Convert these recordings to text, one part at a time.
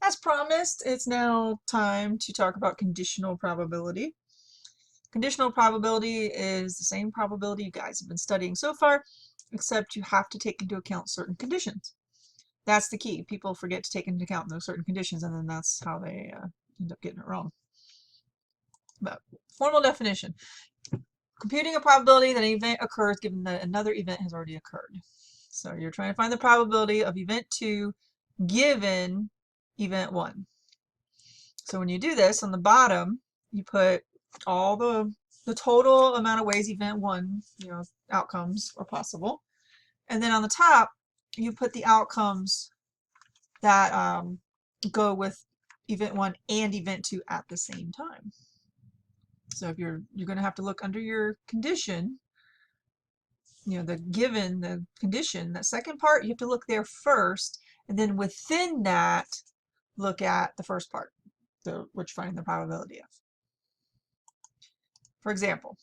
As promised, it's now time to talk about conditional probability. Conditional probability is the same probability you guys have been studying so far, except you have to take into account certain conditions. That's the key. People forget to take into account those certain conditions, and then that's how they end up getting it wrong. But formal definition. Computing a probability that an event occurs given that another event has already occurred. So you're trying to find the probability of event 2 given event 1. So when you do this, on the bottom, you put all the total amount of ways event 1, outcomes are possible. And then on the top, you put the outcomes that go with event 1 and event 2 at the same time. So if you're going to have to look under your condition, the condition, that second part, you have to look there first, and then within that, look at the first part, what you're finding the probability of. For example,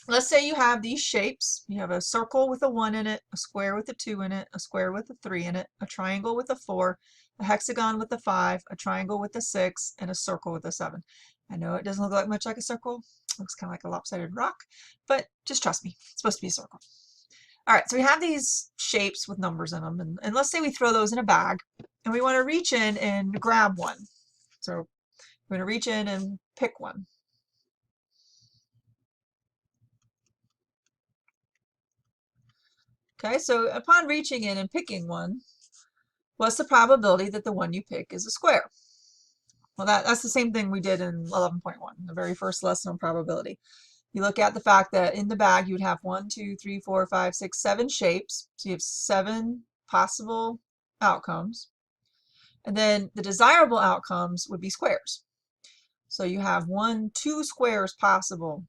let's say you have these shapes. You have a circle with a 1 in it, a square with a 2 in it, a square with a 3 in it, a triangle with a 4, a hexagon with a 5, a triangle with a 6, and a circle with a 7. I know it doesn't look like much like a circle. It looks kind of like a lopsided rock, but just trust me, it's supposed to be a circle. All right, so we have these shapes with numbers in them, and let's say we throw those in a bag, and we want to reach in and grab one. So we're going to reach in and pick one. Okay, so upon reaching in and picking one, what's the probability that the one you pick is a square? Well, that's the same thing we did in 11.1, the very first lesson on probability. You look at the fact that in the bag you would have 1, 2, 3, 4, 5, 6, 7 shapes. So you have 7 possible outcomes. And then the desirable outcomes would be squares. So you have 1, 2 squares possible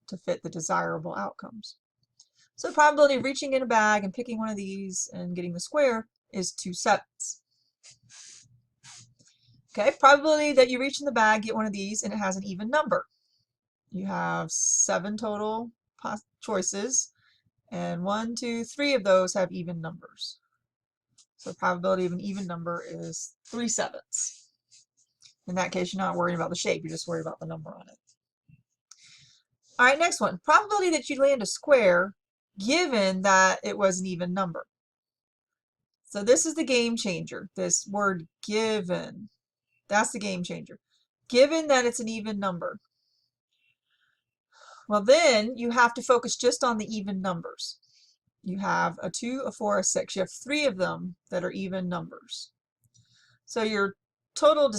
to fit the desirable outcomes. So the probability of reaching in a bag and picking one of these and getting the square is 2 sevens. Okay, probability that you reach in the bag, get one of these, and it has an even number. You have 7 total choices, and 1, 2, 3 of those have even numbers. So the probability of an even number is 3 sevens. In that case, you're not worrying about the shape, you're just worried about the number on it. All right, next one. Probability that you land a square given that it was an even number. So this is the game changer, this word given. That's the game changer. Given that it's an even number. Well, then you have to focus just on the even numbers. You have a 2, a 4, a 6. You have 3 of them that are even numbers. So your total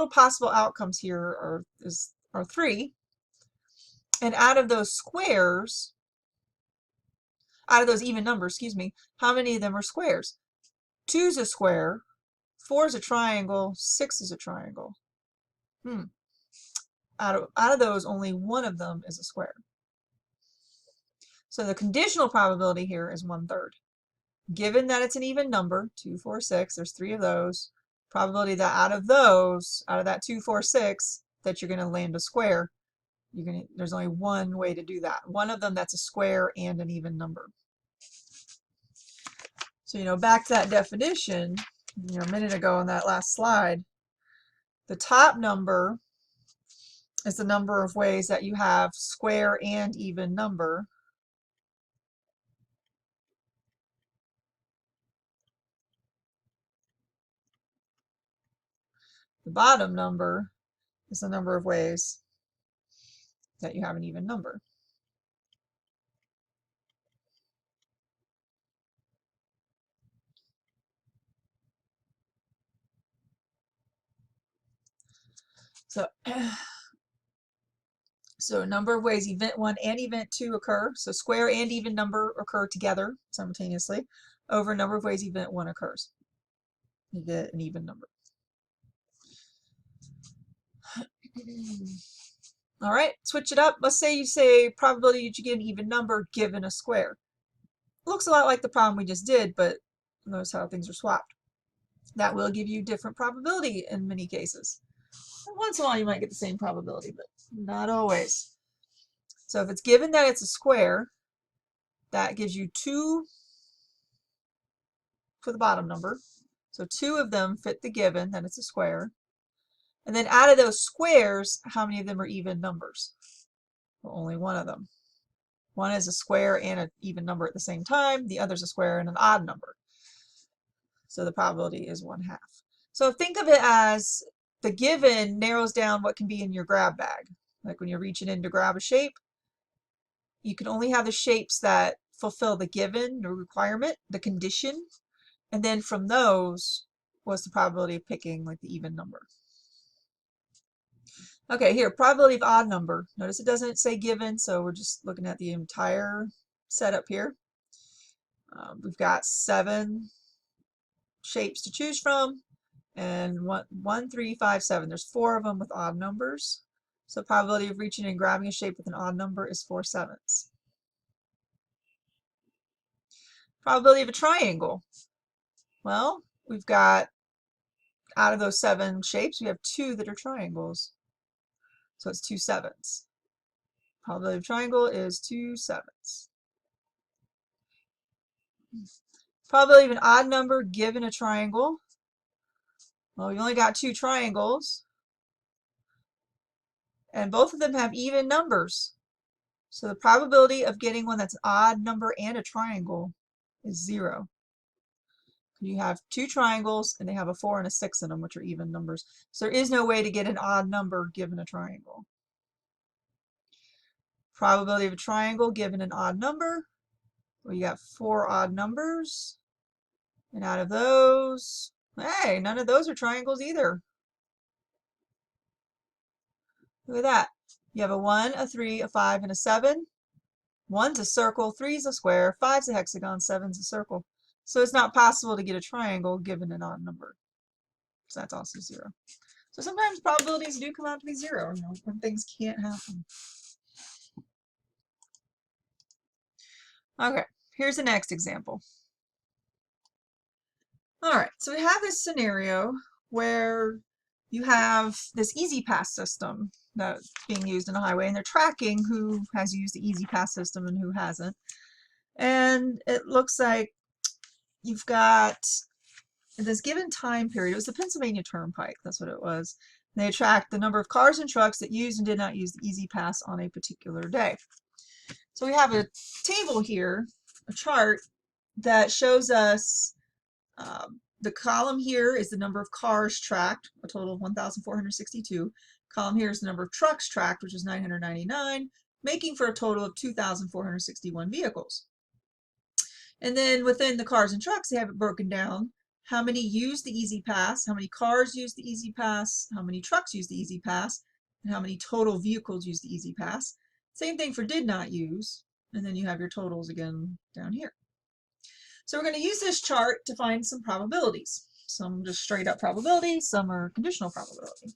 possible outcomes here are 3. And out of those squares, out of those even numbers, excuse me, how many of them are squares? 2 is a square, 4 is a triangle, 6 is a triangle. Out of those, only one of them is a square. So the conditional probability here is 1/3. Given that it's an even number, 2, 4, 6, there's 3 of those, probability that out of that 2, 4, 6, that you're going to land a square, there's only one way to do that. One of them that's a square and an even number. So, back to that definition, a minute ago on that last slide, the top number is the number of ways that you have square and even number. The bottom number is the number of ways that you have an even number. So a number of ways event 1 and event 2 occur. So square and even number occur together simultaneously over a number of ways event 1 occurs. You get an even number. All right, switch it up. Let's say you say probability that you get an even number given a square. It looks a lot like the problem we just did, but notice how things are swapped. That will give you different probability in many cases. Once in a while you might get the same probability, but not always. So if it's given that it's a square, that gives you 2 for the bottom number. So 2 of them fit the given, then it's a square. And then out of those squares, how many of them are even numbers? Well, only one of them. One is a square and an even number at the same time. The other's a square and an odd number. So the probability is 1/2. So think of it as the given narrows down what can be in your grab bag. Like when you're reaching in to grab a shape, you can only have the shapes that fulfill the given, the requirement, the condition, and then from those, what's the probability of picking like the even number? Okay, here, probability of odd number. Notice it doesn't say given, so we're just looking at the entire setup here. We've got 7 shapes to choose from, and 1, 3, 5, 7. There's 4 of them with odd numbers. So probability of reaching and grabbing a shape with an odd number is 4/7. Probability of a triangle. Well, we've got, out of those 7 shapes, we have 2 that are triangles. So it's 2/7. Probability of triangle is 2/7. Probability of an odd number given a triangle. Well, we've only got 2 triangles, and both of them have even numbers. So the probability of getting one that's an odd number and a triangle is 0. You have 2 triangles, and they have a 4 and a 6 in them, which are even numbers. So there is no way to get an odd number given a triangle. Probability of a triangle given an odd number. Well, you got 4 odd numbers. And out of those, hey, none of those are triangles either. Look at that. You have a 1, a 3, a 5, and a 7. 1's a circle, 3's a square, 5's a hexagon, 7's a circle. So it's not possible to get a triangle given an odd number. So that's also 0. So sometimes probabilities do come out to be 0, you know, when things can't happen. Okay, here's the next example. All right, so we have this scenario where you have this easy pass system that's being used in a highway, and they're tracking who has used the easy pass system and who hasn't. And it looks like you've got this given time period. It was the Pennsylvania Turnpike, that's what it was. And they tracked the number of cars and trucks that used and did not use the easy pass on a particular day. So we have a table here, a chart that shows us the column here is the number of cars tracked, a total of 1,462. Column here is the number of trucks tracked, which is 999, making for a total of 2,461 vehicles. And then within the cars and trucks, they have it broken down. How many use the Easy Pass, how many cars use the Easy Pass, how many trucks use the Easy Pass, and how many total vehicles use the Easy Pass. Same thing for did not use, and then you have your totals again down here. So we're going to use this chart to find some probabilities. Some just straight up probability, some are conditional probability.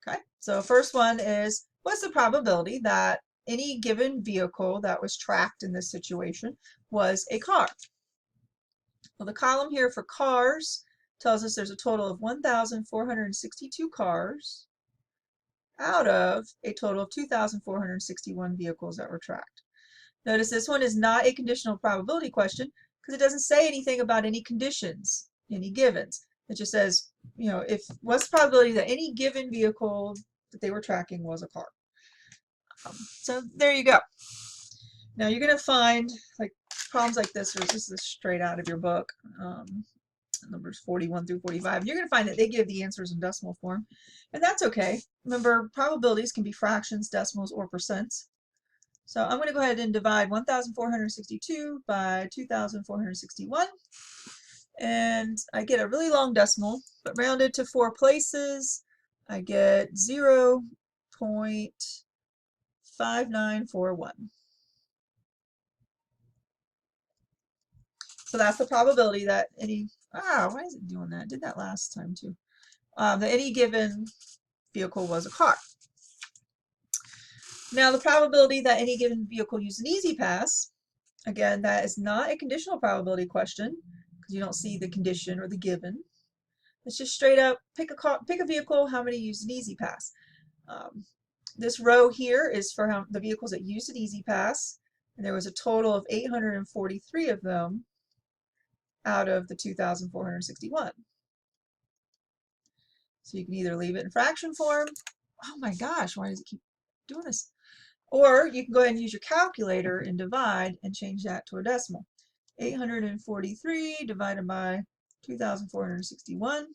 Okay, so first one is, what's the probability that any given vehicle that was tracked in this situation was a car? Well, the column here for cars tells us there's a total of 1,462 cars out of a total of 2,461 vehicles that were tracked. Notice this one is not a conditional probability question because it doesn't say anything about any conditions, any givens. It just says, you know, what's the probability that any given vehicle that they were tracking was a car. So there you go. Now you're going to find like problems like this, or this is straight out of your book, numbers 41 through 45. And you're going to find that they give the answers in decimal form, and that's okay. Remember, probabilities can be fractions, decimals, or percents. So I'm going to go ahead and divide 1,462 by 2,461. And I get a really long decimal, but rounded to 4 places, I get 0.5941. So that's the probability that any, why is it doing that? I did that last time too. That any given vehicle was a car. Now the probability that any given vehicle used an Easy Pass, again, that is not a conditional probability question because you don't see the condition or the given. It's just straight up pick a vehicle, how many used an Easy Pass. This row here is for the vehicles that used an Easy Pass, and there was a total of 843 of them out of the 2,461. So you can either leave it in fraction form. Oh my gosh, why does it keep doing this? Or you can go ahead and use your calculator and divide and change that to a decimal. 843 divided by 2,461.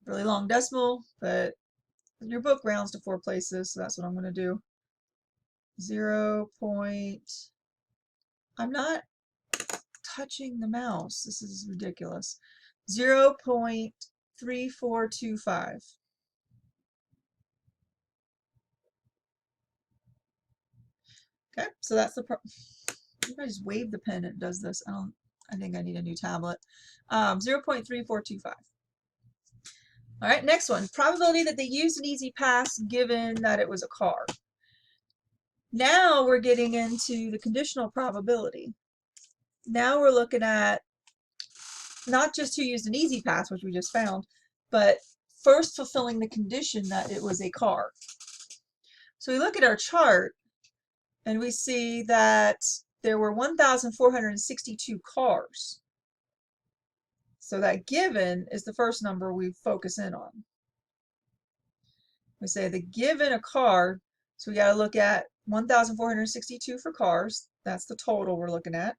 Really long decimal, but your book rounds to 4 places, so that's what I'm going to do. 0. I'm not touching the mouse. This is ridiculous. 0.3425. Okay, so that's the if I just wave the pen, it does this. I think I need a new tablet. 0.3425. All right, next one. Probability that they used an easy pass given that it was a car. Now we're getting into the conditional probability. Now we're looking at not just who used an easy pass, which we just found, but first fulfilling the condition that it was a car. So we look at our chart and we see that there were 1,462 cars. So that given is the first number we focus in on. We say the given a car, so we got to look at 1,462 for cars. That's the total we're looking at.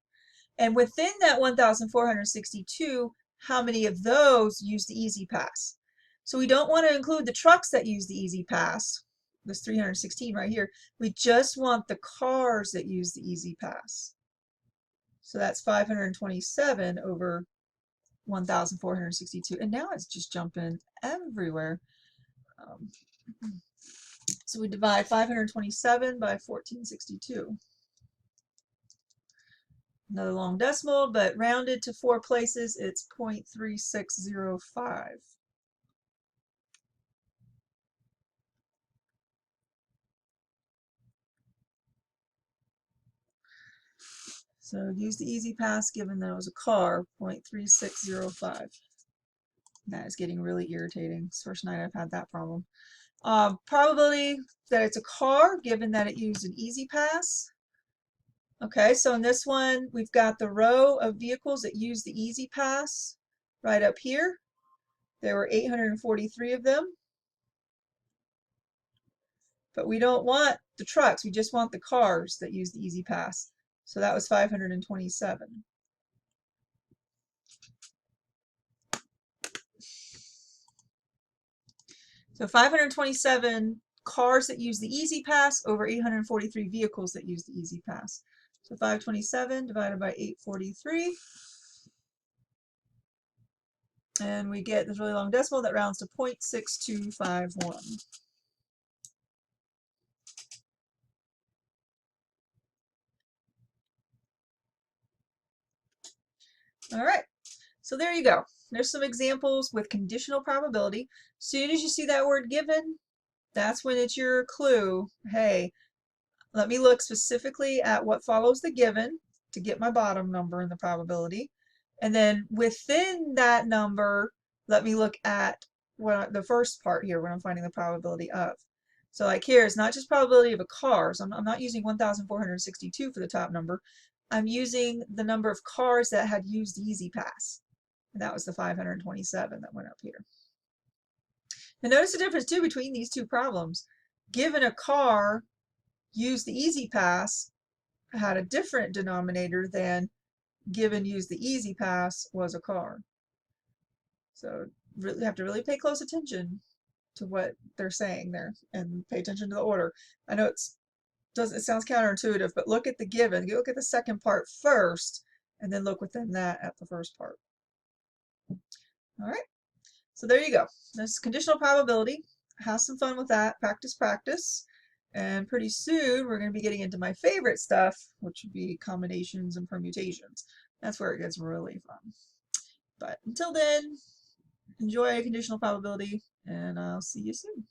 And within that 1,462, how many of those use the easy pass? So we don't want to include the trucks that use the easy pass, this 316 right here. We just want the cars that use the easy pass. So that's 527 over 1,462. And now it's just jumping everywhere. So we divide 527 by 1462. Another long decimal, but rounded to 4 places, it's 0.3605. So use the easy pass given that it was a car, 0.3605. That is getting really irritating. It's the first night I've had that problem. Probability that it's a car given that it used an easy pass. Okay, so in this one, we've got the row of vehicles that use the easy pass right up here. There were 843 of them. But we don't want the trucks, we just want the cars that use the easy pass. So that was 527. So 527 cars that use the easy pass over 843 vehicles that use the easy pass. So 527 divided by 843. And we get this really long decimal that rounds to 0.6251. All right, so there you go. There's some examples with conditional probability. Soon as you see that word given, that's when it's your clue. Hey, let me look specifically at what follows the given to get my bottom number in the probability. And then within that number, let me look at what the first part here when I'm finding the probability of. So like here, it's not just probability of a car. So I'm not using 1,462 for the top number. I'm using the number of cars that had used the easy pass. And that was the 527 that went up here. And notice the difference too between these two problems. Given a car used the easy pass had a different denominator than given use the easy pass was a car. So really have to really pay close attention to what they're saying there and pay attention to the order. I know it sounds counterintuitive, but look at the given. You look at the second part first and then look within that at the first part. All right, so there you go. That's conditional probability. Have some fun with that. Practice, practice. And pretty soon we're going to be getting into my favorite stuff, which would be combinations and permutations. That's where it gets really fun. But until then, enjoy conditional probability, and I'll see you soon.